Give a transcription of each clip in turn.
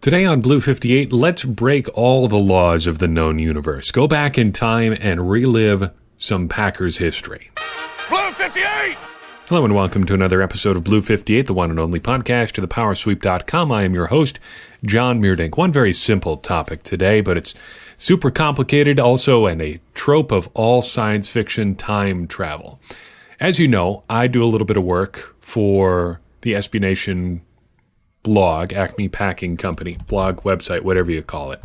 Today on Blue 58, let's break all the laws of the known universe. Go back in time and relive some Packers history. Blue 58! Hello and welcome to another episode of Blue 58, the one and only podcast to thepowersweep.com. I am your host, Jon Meerdink. One very simple topic today, but it's super complicated also, and a trope of all science fiction: time travel. As you know, I do a little bit of work for the SB Nation blog, Acme Packing Company, blog, website, whatever you call it.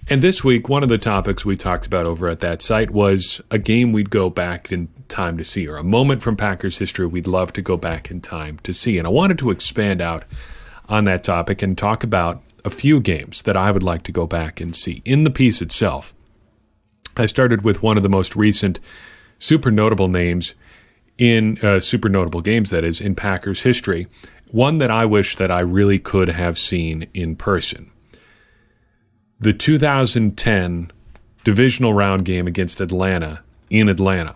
And this week, one of the topics we talked about over at that site was a game we'd go back in time to see, or a moment from Packers history we'd love to go back in time to see. And I wanted to expand out on that topic and talk about a few games that I would like to go back and see. In the piece itself, I started with one of the most recent super notable names in super notable games, that is, in Packers history. One that I wish that I really could have seen in person. The 2010 divisional round game against Atlanta in Atlanta.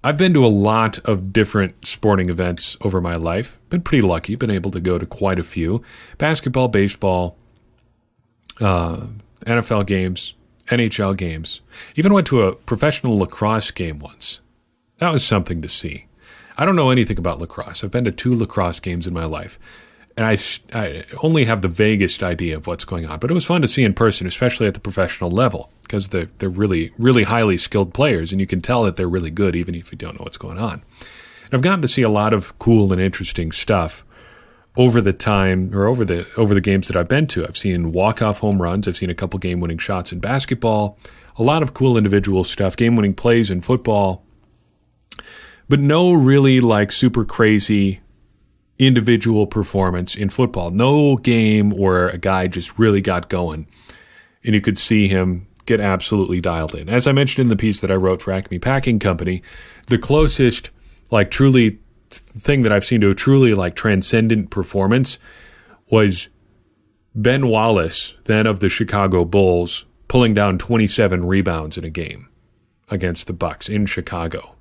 I've been to a lot of different sporting events over my life. Been pretty lucky, been able to go to quite a few. Basketball, baseball, NFL games, NHL games. Even went to a professional lacrosse game once. That was something to see. I don't know anything about lacrosse. I've been to 2 lacrosse games in my life, and I only have the vaguest idea of what's going on. But it was fun to see in person, especially at the professional level, because they're really, really highly skilled players, and you can tell that they're really good even if you don't know what's going on. And I've gotten to see a lot of cool and interesting stuff over the time, or over the games that I've been to. I've seen walk-off home runs. I've seen a couple game-winning shots in basketball, a lot of cool individual stuff, game-winning plays in football, but no really like super crazy individual performance in football. No game where a guy just really got going and you could see him get absolutely dialed in. As I mentioned in the piece that I wrote for Acme Packing Company, the closest like truly thing that I've seen to a truly like transcendent performance was Ben Wallace, then of the Chicago Bulls, pulling down 27 rebounds in a game against the Bucks in Chicago.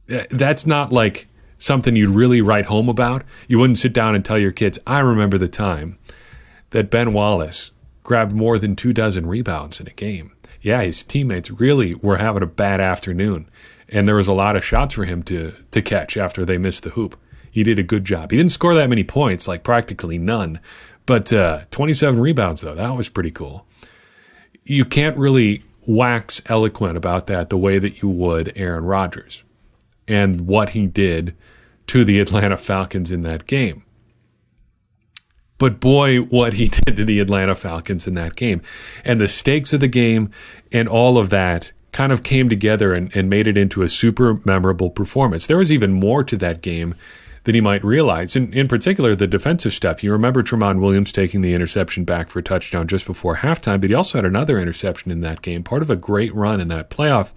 That's not like something you'd really write home about. You wouldn't sit down and tell your kids, I remember the time that Ben Wallace grabbed more than 24 rebounds in a game. Yeah, his teammates really were having a bad afternoon, and there was a lot of shots for him to catch after they missed the hoop. He did a good job. He didn't score that many points, like practically none, but 27 rebounds, though, that was pretty cool. You can't really wax eloquent about that the way that you would Aaron Rodgers and what he did to the Atlanta Falcons in that game. But boy, what he did to the Atlanta Falcons in that game. And the stakes of the game and all of that kind of came together and made it into a super memorable performance. There was even more to that game than you might realize. In particular, the defensive stuff. You remember Tramon Williams taking the interception back for a touchdown just before halftime, but he also had another interception in that game, part of a great run in that playoff,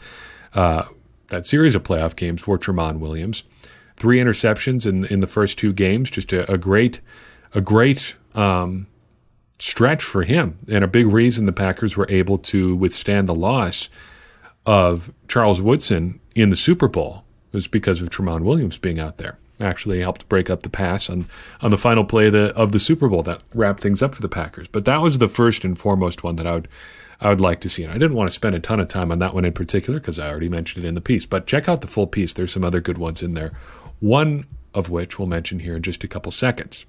that series of playoff games for Tramon Williams. 3 interceptions in the first 2 games, just a great stretch for him, and a big reason the Packers were able to withstand the loss of Charles Woodson in the Super Bowl was because of Tramon Williams being out there. Actually helped break up the pass on the final play of the Super Bowl that wrapped things up for the Packers. But that was the first and foremost one that I would like to see. And I didn't want to spend a ton of time on that one in particular because I already mentioned it in the piece. But check out the full piece. There's some other good ones in there, one of which we'll mention here in just a couple seconds.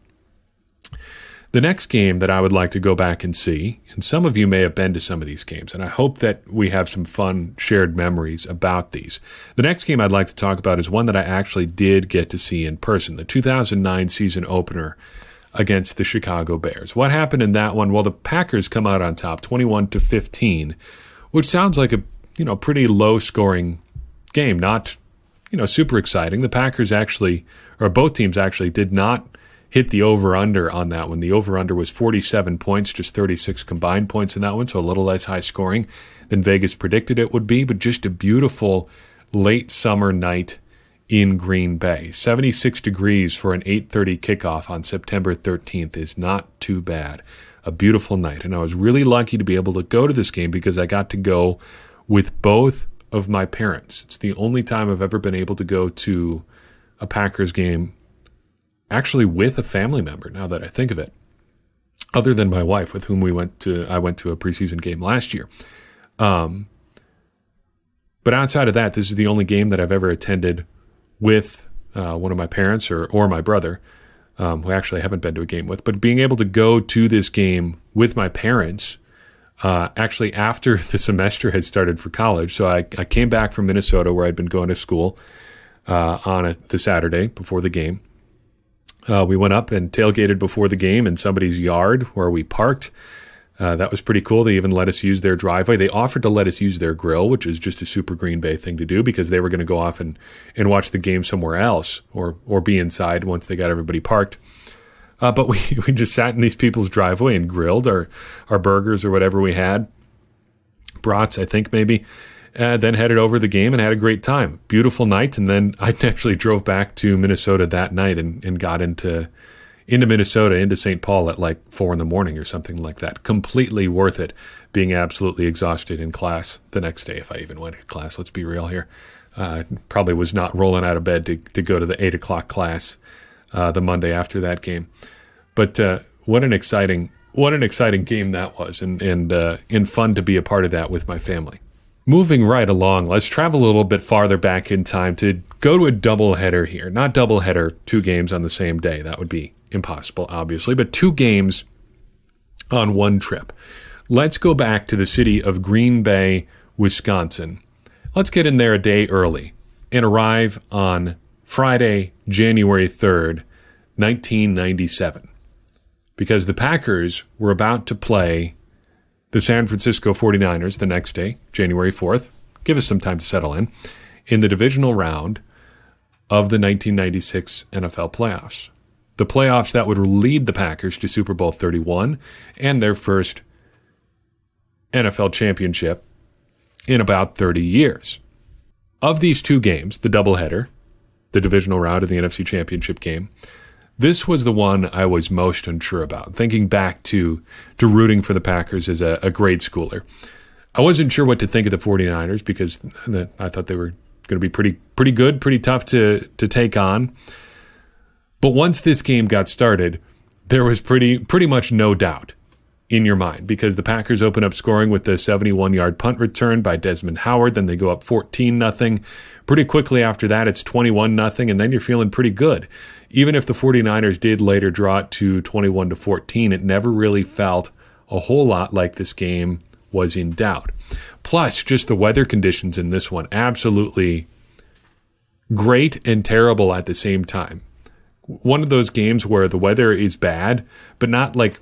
The next game that I would like to go back and see, and some of you may have been to some of these games, and I hope that we have some fun shared memories about these. The next game I'd like to talk about is one that I actually did get to see in person, the 2009 season opener against the Chicago Bears. What happened in that one? Well, the Packers come out on top, 21-15, which sounds like a pretty low-scoring game, not super exciting. The Packers actually, or both teams actually, did not hit the over-under on that one. The over-under was 47 points, just 36 combined points in that one, so a little less high scoring than Vegas predicted it would be, but just a beautiful late summer night in Green Bay. 76 degrees for an 8:30 kickoff on September 13th is not too bad. A beautiful night, and I was really lucky to be able to go to this game because I got to go with both of my parents. It's the only time I've ever been able to go to a Packers game actually with a family member, now that I think of it, other than my wife, with whom I went to a preseason game last year. But outside of that, this is the only game that I've ever attended with one of my parents or my brother, who I actually haven't been to a game with. But being able to go to this game with my parents, actually after the semester had started for college. So I came back from Minnesota, where I'd been going to school on the Saturday before the game. We went up and tailgated before the game in somebody's yard where we parked. That was pretty cool. They even let us use their driveway. They offered to let us use their grill, which is just a super Green Bay thing to do, because they were going to go off and watch the game somewhere else or be inside once they got everybody parked. But we just sat in these people's driveway and grilled our burgers or whatever we had. Brats, I think, maybe. Then headed over the game and had a great time. Beautiful night. And then I actually drove back to Minnesota that night and got into Minnesota, into St. Paul at like 4 a.m. or something like that. Completely worth it, being absolutely exhausted in class the next day, if I even went to class. Let's be real here. Probably was not rolling out of bed to go to the 8 o'clock class the Monday after that game. But what an exciting game that was, and fun to be a part of that with my family. Moving right along, let's travel a little bit farther back in time to go to a doubleheader here. Not doubleheader, 2 games on the same day. That would be impossible, obviously, but 2 games on one trip. Let's go back to the city of Green Bay, Wisconsin. Let's get in there a day early and arrive on Friday, January 3rd, 1997, because the Packers were about to play the San Francisco 49ers the next day, January 4th, give us some time to settle in the divisional round of the 1996 NFL playoffs. The playoffs that would lead the Packers to Super Bowl 31 and their first NFL championship in about 30 years. Of these 2 games, the doubleheader, the divisional round of the NFC Championship game, this was the one I was most unsure about, thinking back to rooting for the Packers as a grade schooler. I wasn't sure what to think of the 49ers because I thought they were going to be pretty good, pretty tough to take on. But once this game got started, there was pretty much no doubt in your mind, because the Packers open up scoring with the 71-yard punt return by Desmond Howard. Then they go up 14-0. Pretty quickly after that, it's 21-0, and then you're feeling pretty good. Even if the 49ers did later draw it to 21-14, it never really felt a whole lot like this game was in doubt. Plus, just the weather conditions in this one, absolutely great and terrible at the same time. One of those games where the weather is bad, but not like,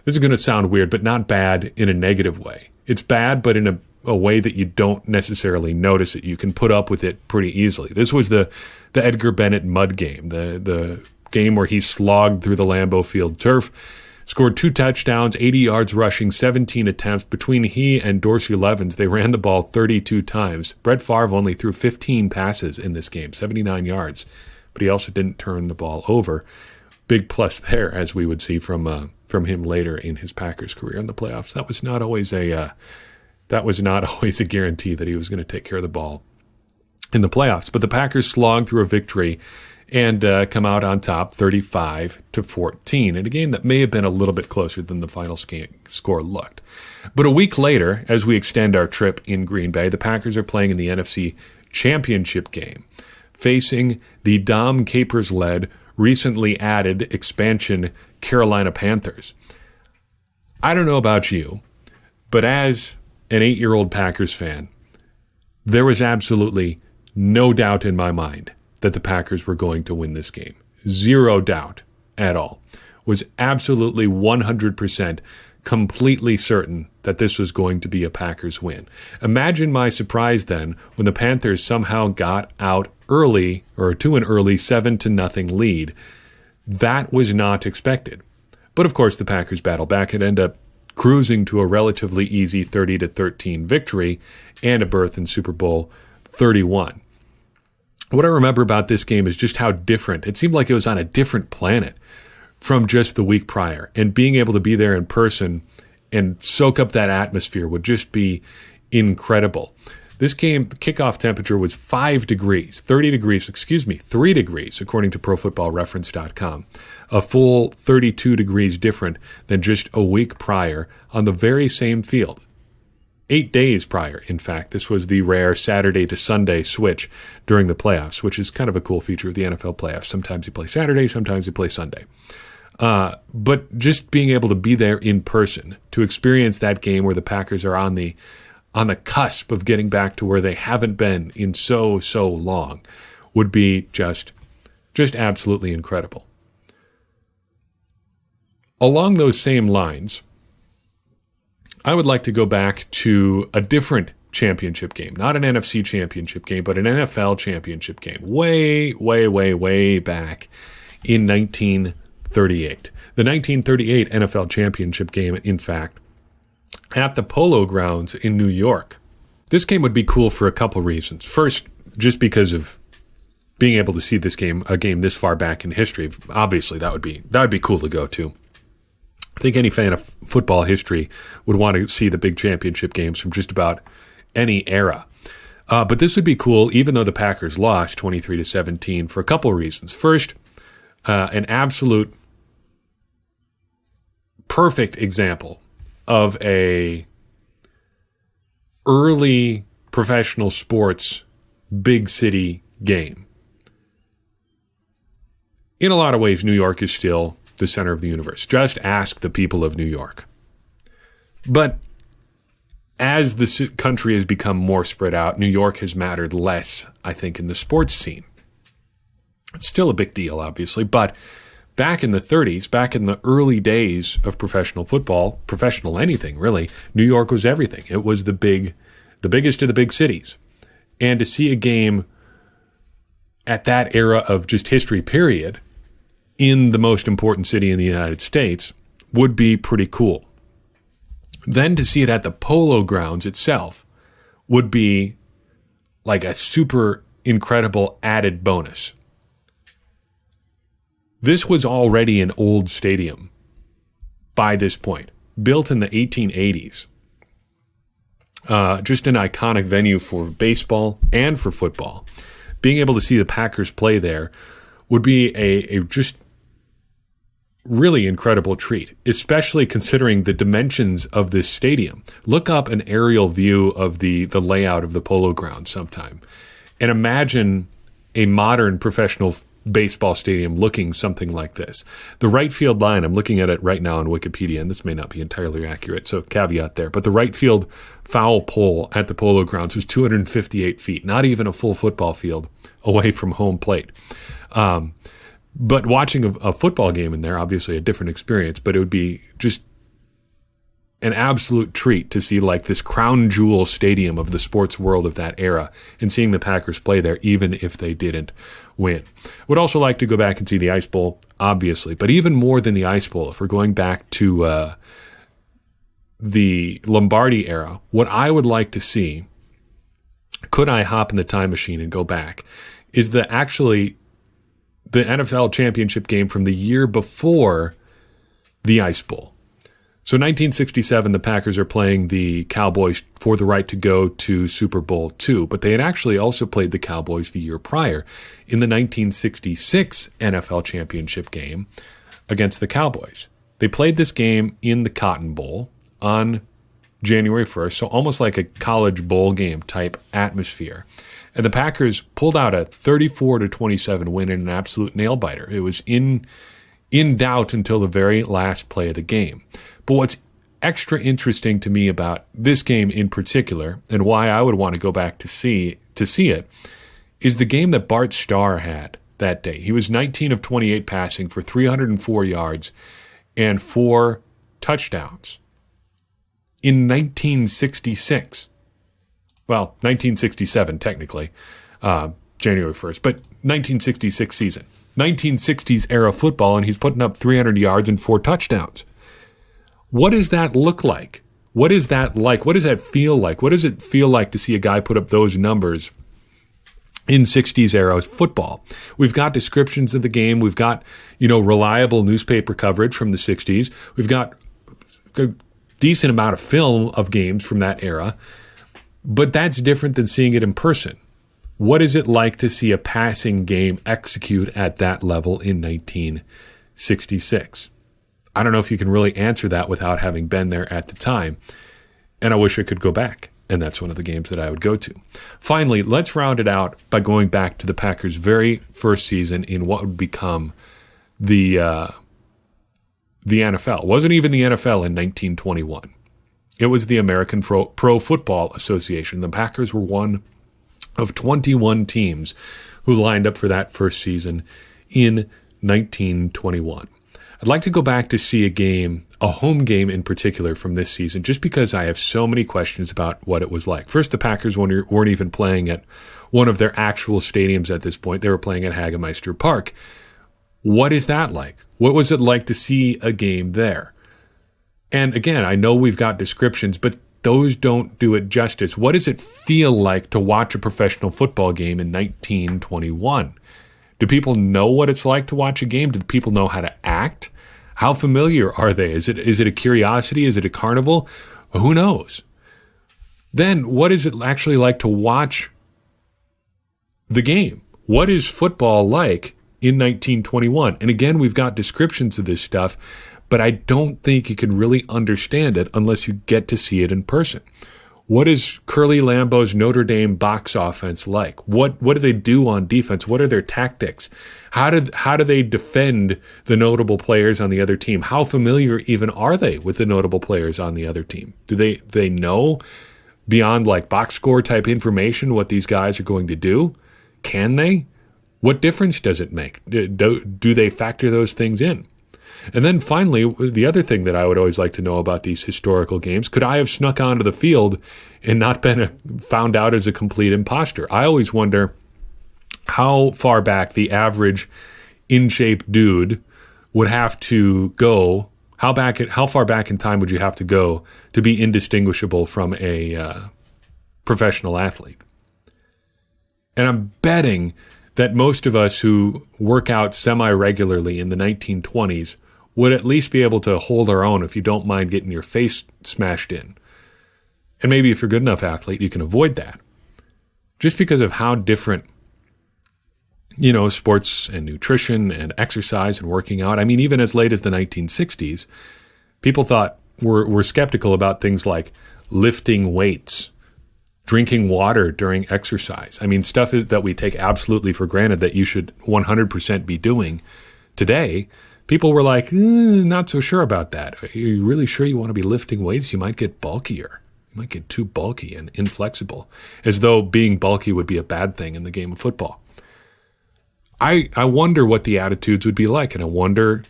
this is going to sound weird, but not bad in a negative way. It's bad, but in a way that you don't necessarily notice it. You can put up with it pretty easily. This was the Edgar Bennett mud game, the game where he slogged through the Lambeau Field turf, scored 2 touchdowns, 80 yards rushing, 17 attempts. Between he and Dorsey Levens, they ran the ball 32 times. Brett Favre only threw 15 passes in this game, 79 yards, but he also didn't turn the ball over. Big plus there, as we would see from him later in his Packers career in the playoffs. That was not always a guarantee that he was going to take care of the ball in the playoffs. But the Packers slogged through a victory and come out on top 35-14 in a game that may have been a little bit closer than the final score looked. But a week later, as we extend our trip in Green Bay, the Packers are playing in the NFC Championship game, facing the Dom Capers-led, recently added expansion Carolina Panthers. I don't know about you, but as an 8-year-old Packers fan, there was absolutely no doubt in my mind that the Packers were going to win this game. Zero doubt at all. Was absolutely 100% completely certain that this was going to be a Packers win. Imagine my surprise then when the Panthers somehow got out early, or to an early 7-0 lead. That was not expected. But of course the Packers battle back and end up cruising to a relatively easy 30-13 victory and a berth in Super Bowl 31. What I remember about this game is just how different. It seemed like it was on a different planet from just the week prior. And being able to be there in person and soak up that atmosphere would just be incredible. This game, the kickoff temperature was 3 degrees, according to ProFootballReference.com. A full 32 degrees different than just a week prior on the very same field. 8 days prior, in fact. This was the rare Saturday to Sunday switch during the playoffs, which is kind of a cool feature of the NFL playoffs. Sometimes you play Saturday, sometimes you play Sunday. But just being able to be there in person, to experience that game where the Packers are on the cusp of getting back to where they haven't been in so long, would be just absolutely incredible. Along those same lines, I would like to go back to a different championship game, not an NFC championship game, but an NFL championship game, way back in 1938. The 1938 NFL championship game, in fact, at the Polo Grounds in New York. This game would be cool for a couple reasons. First, just because of being able to see this game, a game this far back in history. Obviously, that would be cool to go to. I think any fan of football history would want to see the big championship games from just about any era. But this would be cool, even though the Packers lost 23-17 for a couple of reasons. First, an absolute perfect example of a early professional sports big city game. In a lot of ways, New York is still the center of the universe. Just ask the people of New York. But as the country has become more spread out, New York has mattered less, I think, in the sports scene. It's still a big deal, obviously, but back in the 30s, back in the early days of professional football, professional anything, really, New York was everything. It was the biggest of the big cities. And to see a game at that era of just history, period, in the most important city in the United States would be pretty cool. Then to see it at the Polo Grounds itself would be like a super incredible added bonus. This was already an old stadium by this point, built in the 1880s. Just an iconic venue for baseball and for football. Being able to see the Packers play there would be a just really incredible treat, especially considering the dimensions of this stadium. Look up an aerial view of the layout of the Polo Grounds sometime and imagine a modern professional baseball stadium looking something like this. The right field line, I'm looking at it right now on Wikipedia, and this may not be entirely accurate, so caveat there, but the right field foul pole at the Polo Grounds was 258 feet, not even a full football field away from home plate. But watching a football game in there, obviously a different experience, but it would be just an absolute treat to see like this crown jewel stadium of the sports world of that era and seeing the Packers play there, even if they didn't win. Would also like to go back and see the Ice Bowl, obviously, but even more than the Ice Bowl, if we're going back to the Lombardi era, what I would like to see, could I hop in the time machine and go back, is the NFL championship game from the year before the Ice Bowl. So 1967, the Packers are playing the Cowboys for the right to go to Super Bowl II, but they had actually also played the Cowboys the year prior in the 1966 NFL championship game against the Cowboys. They played this game in the Cotton Bowl on January 1st, so almost like a college bowl game type atmosphere. And the Packers pulled out a 34-27 win in an absolute nail-biter. It was in doubt until the very last play of the game. But what's extra interesting to me about this game in particular, and why I would want to go back to see it, is the game that Bart Starr had that day. He was 19 of 28 passing for 304 yards and 4 touchdowns in 1966. Well, 1967, technically, January 1st, but 1966 season. 1960s era football, and he's putting up 300 yards and 4 touchdowns. What does that look like? What is that like? What does that feel like? What does it feel like to see a guy put up those numbers in 60s era football? We've got descriptions of the game. We've got, reliable newspaper coverage from the 60s. We've got a decent amount of film of games from that era. But that's different than seeing it in person. What is it like to see a passing game execute at that level in 1966? I don't know if you can really answer that without having been there at the time. And I wish I could go back. And that's one of the games that I would go to. Finally, let's round it out by going back to the Packers' very first season in what would become the NFL. It wasn't even the NFL in 1921. It was the American Pro Football Association. The Packers were one of 21 teams who lined up for that first season in 1921. I'd like to go back to see a home game in particular from this season, just because I have so many questions about what it was like. First, the Packers weren't even playing at one of their actual stadiums at this point. They were playing at Hagemeister Park. What is that like? What was it like to see a game there? And again, I know we've got descriptions, but those don't do it justice. What does it feel like to watch a professional football game in 1921? Do people know what it's like to watch a game? Do people know how to act? How familiar are they? Is it a curiosity? Is it a carnival? Who knows? Then what is it actually like to watch the game? What is football like in 1921? And again, we've got descriptions of this stuff, but I don't think you can really understand it unless you get to see it in person. What is Curly Lambeau's Notre Dame box offense like? What do they do on defense? What are their tactics? How do they defend the notable players on the other team? How familiar even are they with the notable players on the other team? Do they know beyond like box score type information what these guys are going to do? Can they? What difference does it make? Do they factor those things in? And then finally, the other thing that I would always like to know about these historical games, could I have snuck onto the field and not been found out as a complete imposter? I always wonder how far back the average in-shape dude would have to go. How far back in time would you have to go to be indistinguishable from a professional athlete? And I'm betting that most of us who work out semi-regularly in the 1920s would at least be able to hold our own if you don't mind getting your face smashed in. And maybe if you're a good enough athlete, you can avoid that. Just because of how different, sports and nutrition and exercise and working out. I mean, even as late as the 1960s, people were skeptical about things like lifting weights, drinking water during exercise. I mean, stuff that we take absolutely for granted that you should 100% be doing today. People were like, not so sure about that. Are you really sure you want to be lifting weights? You might get bulkier. You might get too bulky and inflexible, as though being bulky would be a bad thing in the game of football. I wonder what the attitudes would be like, and I wonder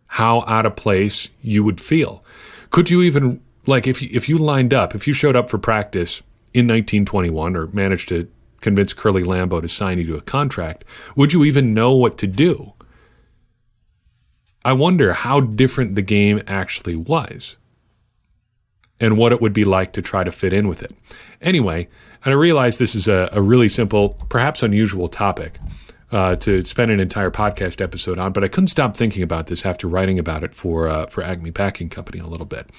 how out of place you would feel. Could you even, like, if you lined up, if you showed up for practice in 1921 or managed to convince Curly Lambeau to sign you to a contract, would you even know what to do? I wonder how different the game actually was and what it would be like to try to fit in with it. Anyway, and I realize this is a really simple, perhaps unusual topic to spend an entire podcast episode on, but I couldn't stop thinking about this after writing about it for Acme Packing Company a little bit.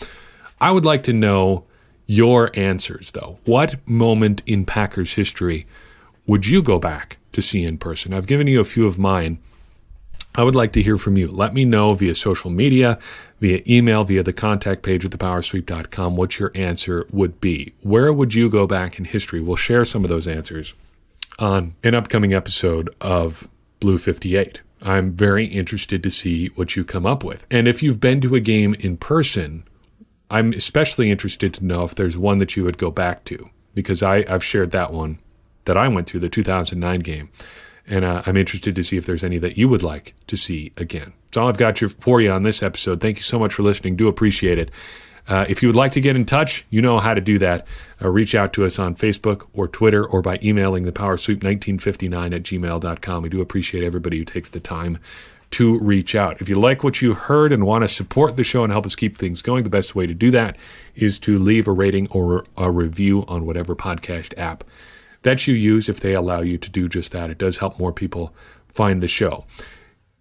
I would like to know your answers, though. What moment in Packers history would you go back to see in person? I've given you a few of mine. I would like to hear from you. Let me know via social media, via email, via the contact page at thepowersweep.com what your answer would be. Where would you go back in history? We'll share some of those answers on an upcoming episode of Blue 58. I'm very interested to see what you come up with. And if you've been to a game in person, I'm especially interested to know if there's one that you would go back to, because I've shared that one that I went to, the 2009 game. And I'm interested to see if there's any that you would like to see again. That's all I've got for you on this episode. Thank you so much for listening. Do appreciate it. If you would like to get in touch, you know how to do that. Reach out to us on Facebook or Twitter or by emailing thepowersweep1959@gmail.com. We do appreciate everybody who takes the time to reach out. If you like what you heard and want to support the show and help us keep things going, the best way to do that is to leave a rating or a review on whatever podcast app that you use if they allow you to do just that. It does help more people find the show.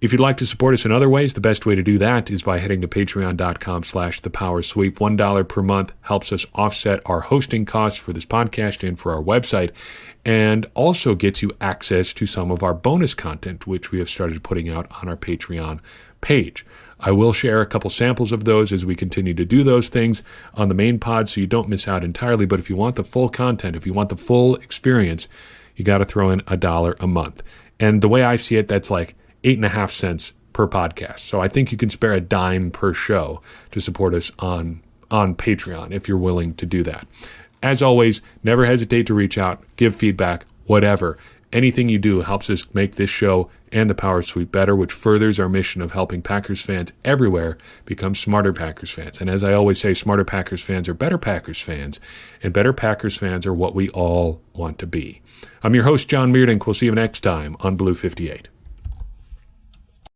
If you'd like to support us in other ways, the best way to do that is by heading to patreon.com/thepowersweep. $1 per month helps us offset our hosting costs for this podcast and for our website, and also gets you access to some of our bonus content, which we have started putting out on our Patreon page. I will share a couple samples of those as we continue to do those things on the main pod so you don't miss out entirely. But if you want the full content, if you want the full experience, you got to throw in $1 a month. And the way I see it, that's like 8.5 cents per podcast. So I think you can spare a dime per show to support us on Patreon if you're willing to do that. As always, never hesitate to reach out, give feedback, whatever. Anything you do helps us make this show and the Power Sweep better, which furthers our mission of helping Packers fans everywhere become smarter Packers fans. And as I always say, smarter Packers fans are better Packers fans, and better Packers fans are what we all want to be. I'm your host, Jon Meerdink. We'll see you next time on Blue 58.